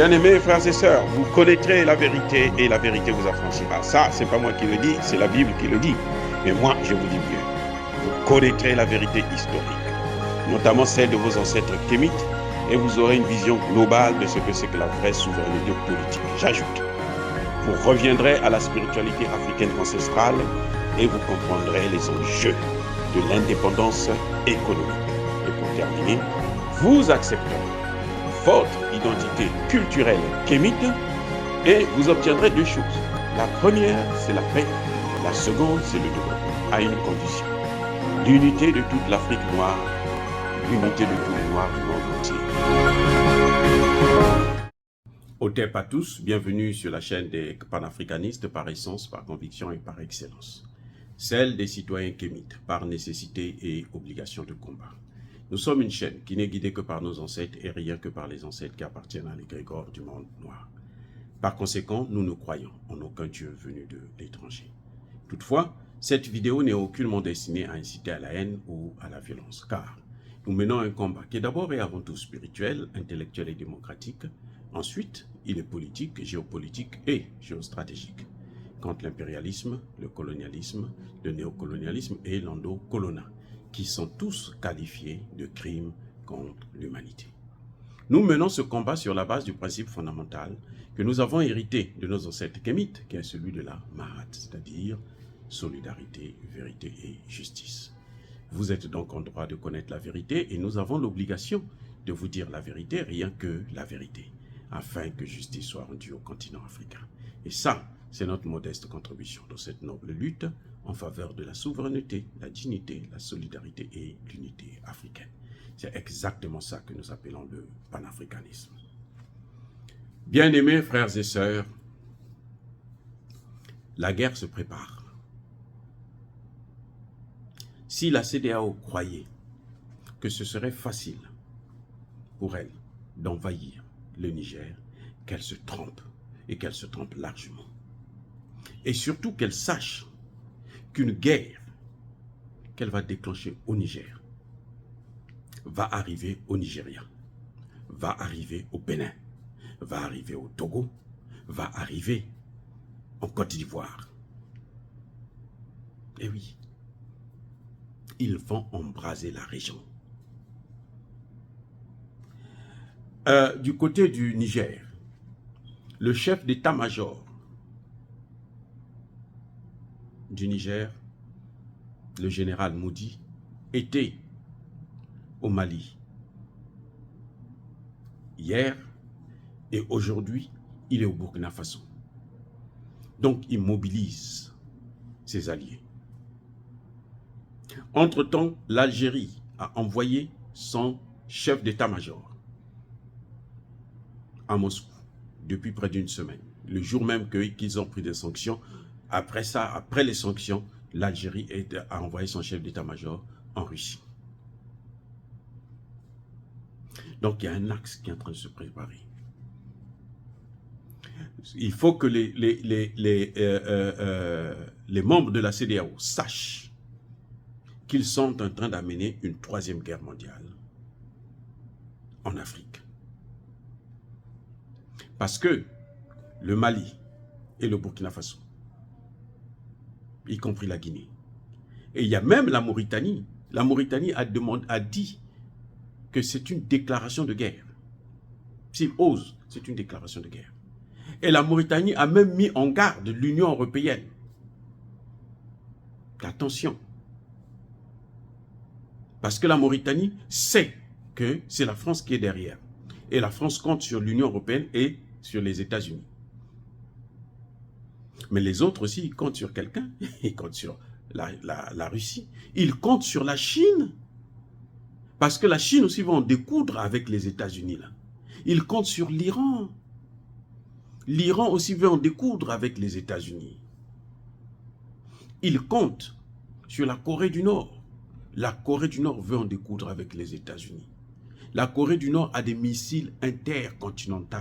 Bien-aimés frères et sœurs, vous connaîtrez la vérité et la vérité vous affranchira. Ça, c'est pas moi qui le dis, c'est la Bible qui le dit. Mais moi, je vous dis mieux. Vous connaîtrez la vérité historique, notamment celle de vos ancêtres kémites, et vous aurez une vision globale de ce que c'est que la vraie souveraineté politique. J'ajoute, vous reviendrez à la spiritualité africaine ancestrale et vous comprendrez les enjeux de l'indépendance économique. Et pour terminer, vous accepterez votre identité culturelle kémite et vous obtiendrez deux choses. La première, c'est la paix. La seconde, c'est le développement, à une condition. L'unité de toute l'Afrique noire, l'unité de tous les Noirs du monde entier. Otep à tous, bienvenue sur la chaîne des panafricanistes par essence, par conviction et par excellence. Celle des citoyens kémites, par nécessité et obligation de combat. Nous sommes une chaîne qui n'est guidée que par nos ancêtres et rien que par les ancêtres qui appartiennent à l'égrégore du monde noir. Par conséquent, nous ne croyons en aucun Dieu venu de l'étranger. Toutefois, cette vidéo n'est aucunement destinée à inciter à la haine ou à la violence, car nous menons un combat qui est d'abord et avant tout spirituel, intellectuel et démocratique. Ensuite, il est politique, géopolitique et géostratégique, contre l'impérialisme, le colonialisme, le néocolonialisme et l'endocolonat, qui sont tous qualifiés de crimes contre l'humanité. Nous menons ce combat sur la base du principe fondamental que nous avons hérité de nos ancêtres kémites, qui est celui de la Mahat, c'est-à-dire solidarité, vérité et justice. Vous êtes donc en droit de connaître la vérité et nous avons l'obligation de vous dire la vérité, rien que la vérité, afin que justice soit rendue au continent africain. Et ça, c'est notre modeste contribution dans cette noble lutte en faveur de la souveraineté, la dignité, la solidarité et l'unité africaine. C'est exactement ça que nous appelons le panafricanisme. Bien-aimés frères et sœurs, la guerre se prépare. Si la CEDEAO croyait que ce serait facile pour elle d'envahir le Niger, qu'elle se trompe et qu'elle se trompe largement. Et surtout qu'elle sache qu'une guerre qu'elle va déclencher au Niger va arriver au Nigeria, va arriver au Bénin, va arriver au Togo, va arriver en Côte d'Ivoire. Et oui, ils vont embraser la région. Du côté du Niger, le chef d'état-major du Niger, le général Moudi, était au Mali hier et aujourd'hui, il est au Burkina Faso. Donc, il mobilise ses alliés. Entre-temps, l'Algérie a envoyé son chef d'état-major à Moscou depuis près d'une semaine. Le jour même qu'ils ont pris des sanctions, après ça, après les sanctions, l'Algérie a envoyé son chef d'état-major en Russie. Donc, il y a un axe qui est en train de se préparer. Il faut que les membres de la CEDEAO sachent qu'ils sont en train d'amener une troisième guerre mondiale en Afrique. Parce que le Mali et le Burkina Faso, y compris la Guinée, et il y a même la Mauritanie. La Mauritanie a dit que c'est une déclaration de guerre. S'il ose, c'est une déclaration de guerre. Et la Mauritanie a même mis en garde l'Union européenne. Attention. Parce que la Mauritanie sait que c'est la France qui est derrière. Et la France compte sur l'Union européenne et sur les États-Unis. Mais les autres aussi, ils comptent sur quelqu'un. Ils comptent sur la Russie. Ils comptent sur la Chine. Parce que la Chine aussi va en découdre avec les États-Unis. Ils comptent sur l'Iran. L'Iran aussi veut en découdre avec les États-Unis. Ils comptent sur la Corée du Nord. La Corée du Nord veut en découdre avec les États-Unis. La Corée du Nord a des missiles intercontinentaux.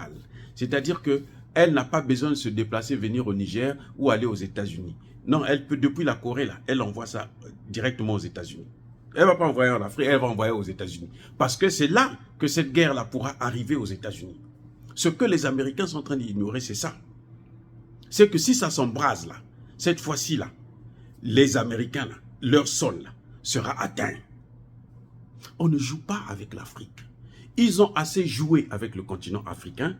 C'est-à-dire qu'elle n'a pas besoin de se déplacer, venir au Niger ou aller aux États-Unis. Non, elle peut, depuis la Corée, là, elle envoie ça directement aux États-Unis. Elle ne va pas envoyer en Afrique, elle va envoyer aux États-Unis. Parce que c'est là que cette guerre-là pourra arriver aux États-Unis. Ce que les Américains sont en train d'ignorer, c'est ça. C'est que si ça s'embrase là, cette fois-ci là, les Américains là, leur sol là, sera atteint. On ne joue pas avec l'Afrique. Ils ont assez joué avec le continent africain,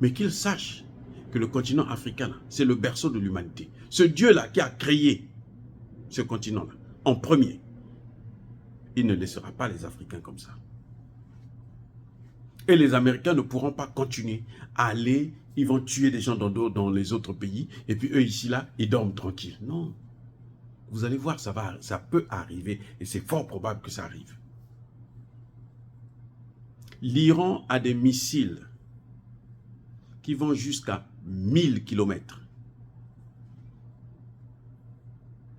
mais qu'ils sachent que le continent africain, c'est le berceau de l'humanité. Ce Dieu-là qui a créé ce continent-là, en premier, il ne laissera pas les Africains comme ça. Et les Américains ne pourront pas continuer à aller, ils vont tuer des gens dans les autres pays, et puis eux ici, là, ils dorment tranquilles. Non. Vous allez voir, ça peut arriver, et c'est fort probable que ça arrive. L'Iran a des missiles qui vont jusqu'à 1000 km.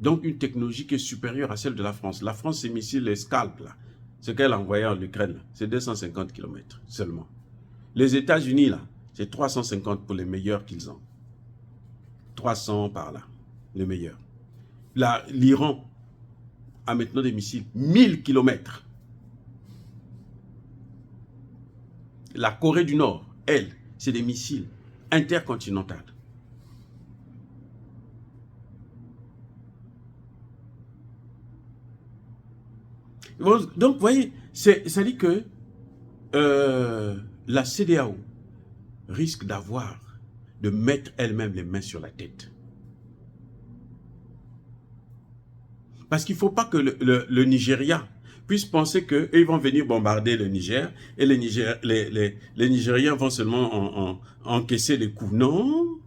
Donc une technologie qui est supérieure à celle de la France. La France, ses missiles, les Scalp, là, ce qu'elle a envoyé en Ukraine, c'est 250 km seulement. Les États-Unis, là, c'est 350 pour les meilleurs qu'ils ont. 300 par là, les meilleurs. L'Iran a maintenant des missiles 1000 km. La Corée du Nord, elle, c'est des missiles intercontinentaux. Donc, vous voyez, ça dit que la CEDEAO risque de mettre elle-même les mains sur la tête. Parce qu'il ne faut pas que le Nigeria puisse penser qu'ils vont venir bombarder le Niger et les Nigériens vont seulement encaisser les coups. Non,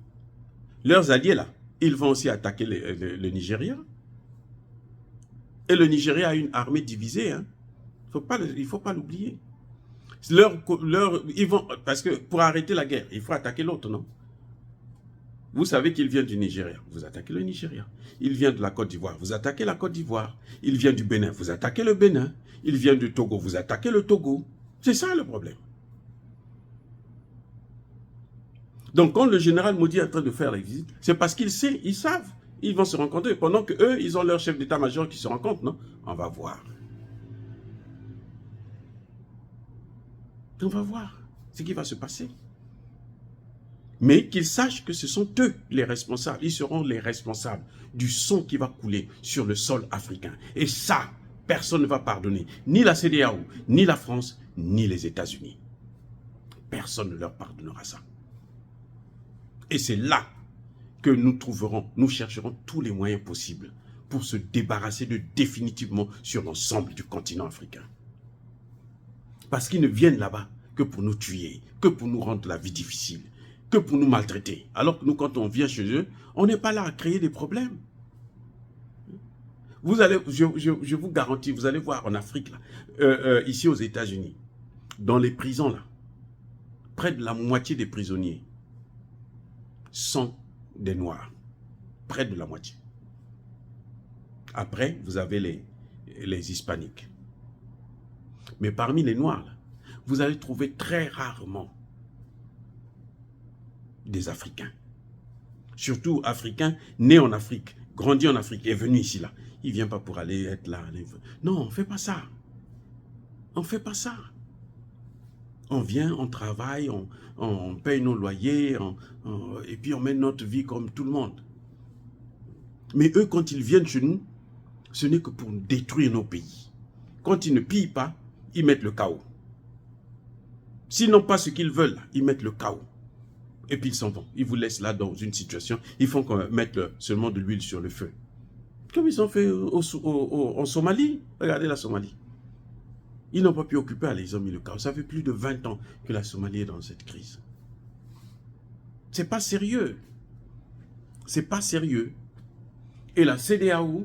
leurs alliés là, ils vont aussi attaquer le Nigeria. Et le Nigeria a une armée divisée. Hein. Il ne faut pas l'oublier. Parce que pour arrêter la guerre, il faut attaquer l'autre, non? Vous savez qu'il vient du Nigeria, vous attaquez le Nigeria. Il vient de la Côte d'Ivoire, vous attaquez la Côte d'Ivoire. Il vient du Bénin, vous attaquez le Bénin. Il vient du Togo, vous attaquez le Togo. C'est ça le problème. Donc quand le général Modi est en train de faire la visite, c'est parce qu'ils savent, ils vont se rencontrer. Pendant qu'eux, ils ont leur chef d'état-major qui se rencontre, non? On va voir. On va voir ce qui va se passer. Mais qu'ils sachent que ce sont eux les responsables. Ils seront les responsables du sang qui va couler sur le sol africain. Et ça, personne ne va pardonner. Ni la CEDEAO, ni la France, ni les États-Unis. Personne ne leur pardonnera ça. Et c'est là que nous chercherons tous les moyens possibles pour se débarrasser définitivement sur l'ensemble du continent africain. Parce qu'ils ne viennent là-bas que pour nous tuer, que pour nous rendre la vie difficile, que pour nous maltraiter. Alors que nous, quand on vient chez eux, on n'est pas là à créer des problèmes. Je vous garantis, vous allez voir en Afrique, là, ici aux États-Unis, dans les prisons, là, près de la moitié des prisonniers sont des Noirs. Près de la moitié. Après, vous avez les Hispaniques. Mais parmi les Noirs, là, vous allez trouver très rarement des Africains. Surtout Africains nés en Afrique, grandis en Afrique et venus ici là. Il ne vient pas pour aller être là. Non, on ne fait pas ça. On ne fait pas ça. On vient, on travaille, on paye nos loyers, et puis on mène notre vie comme tout le monde. Mais eux, quand ils viennent chez nous, ce n'est que pour détruire nos pays. Quand ils ne pillent pas, ils mettent le chaos. S'ils n'ont pas ce qu'ils veulent, ils mettent le chaos. Et puis ils s'en vont. Ils vous laissent là dans une situation. Ils font mettre seulement de l'huile sur le feu. Comme ils ont fait en Somalie. Regardez la Somalie. Ils n'ont pas pu occuper, allez, ils ont mis le chaos. Ça fait plus de 20 ans que la Somalie est dans cette crise. C'est pas sérieux. C'est pas sérieux. Et la CEDEAO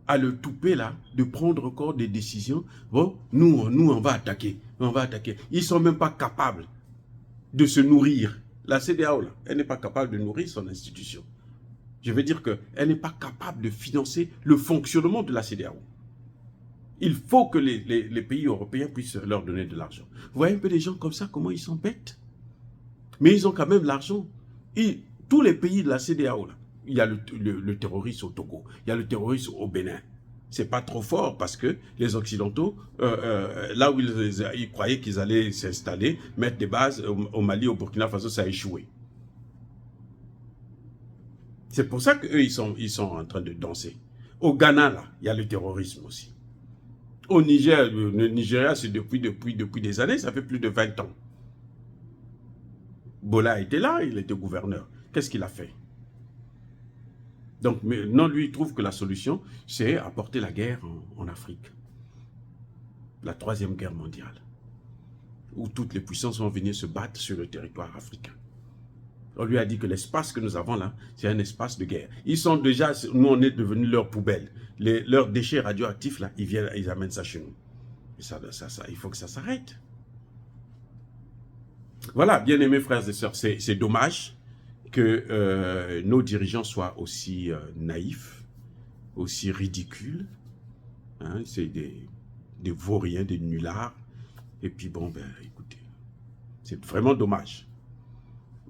a le toupet là de prendre encore des décisions. Bon, nous on va attaquer. On va attaquer. Ils ne sont même pas capables de se nourrir. La CEDEAO, là, elle n'est pas capable de nourrir son institution. Je veux dire qu'elle n'est pas capable de financer le fonctionnement de la CEDEAO. Il faut que les pays européens puissent leur donner de l'argent. Vous voyez un peu des gens comme ça, comment ils sont bêtes. Mais ils ont quand même l'argent. Tous les pays de la CEDEAO, là, il y a le terrorisme au Togo, il y a le terrorisme au Bénin. C'est pas trop fort parce que les Occidentaux, là où ils croyaient qu'ils allaient s'installer, mettre des bases au Mali, au Burkina Faso, ça a échoué. C'est pour ça qu'eux, ils sont en train de danser. Au Ghana, là, il y a le terrorisme aussi. Au Niger, le Nigeria, c'est depuis des années, ça fait plus de 20 ans. Bola était là, il était gouverneur. Qu'est-ce qu'il a fait? Donc, maintenant, lui, il trouve que la solution, c'est apporter la guerre en Afrique. La 3e guerre mondiale. Où toutes les puissances vont venir se battre sur le territoire africain. On lui a dit que l'espace que nous avons là, c'est un espace de guerre. Ils sont déjà, nous, on est devenus leurs poubelles. Leurs déchets radioactifs, là, ils amènent ça chez nous. Et ça, il faut que ça s'arrête. Voilà, bien aimés frères et sœurs, c'est dommage que nos dirigeants soient aussi naïfs, aussi ridicules. Hein, c'est des vauriens, des nullards. Et puis bon, ben écoutez, c'est vraiment dommage.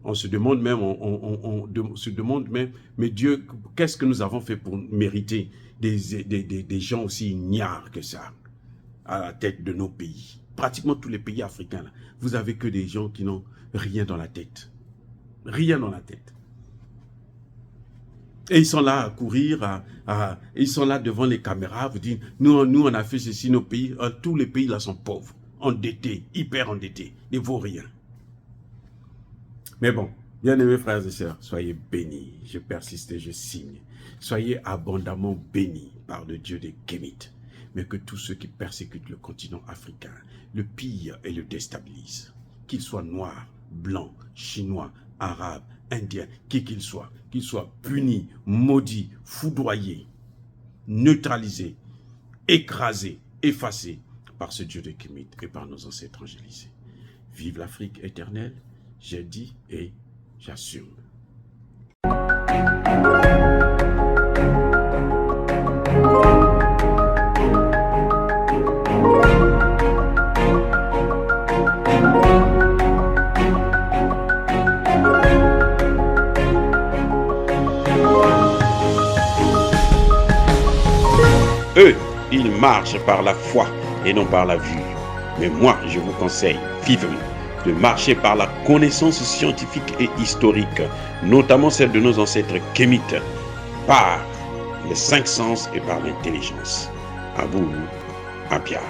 On se demande même, on se demande même, mais Dieu, qu'est-ce que nous avons fait pour mériter des gens aussi ignares que ça à la tête de nos pays? Pratiquement tous les pays africains, là, vous avez que des gens qui n'ont rien dans la tête. Rien dans la tête. Et ils sont là à courir, ils sont là devant les caméras, vous dites, nous on a fait ceci, nos pays, tous les pays là sont pauvres, endettés, hyper endettés, des vauriens. Mais bon, bien aimés frères et sœurs, soyez bénis, je persiste et je signe. Soyez abondamment bénis par le Dieu des Kémites, mais que tous ceux qui persécutent le continent africain le pillent et le déstabilisent. Qu'ils soient noirs, blancs, chinois, arabes, indiens, qui qu'ils soient punis, maudits, foudroyés, neutralisés, écrasés, effacés par ce Dieu des Kémites et par nos ancêtres angélisés. Vive l'Afrique éternelle, j'ai dit et j'assume. Eux, ils marchent par la foi et non par la vue. Mais moi, je vous conseille vivement de marcher par la connaissance scientifique et historique, notamment celle de nos ancêtres kémites, par les 5 sens et par l'intelligence. À vous, Apia.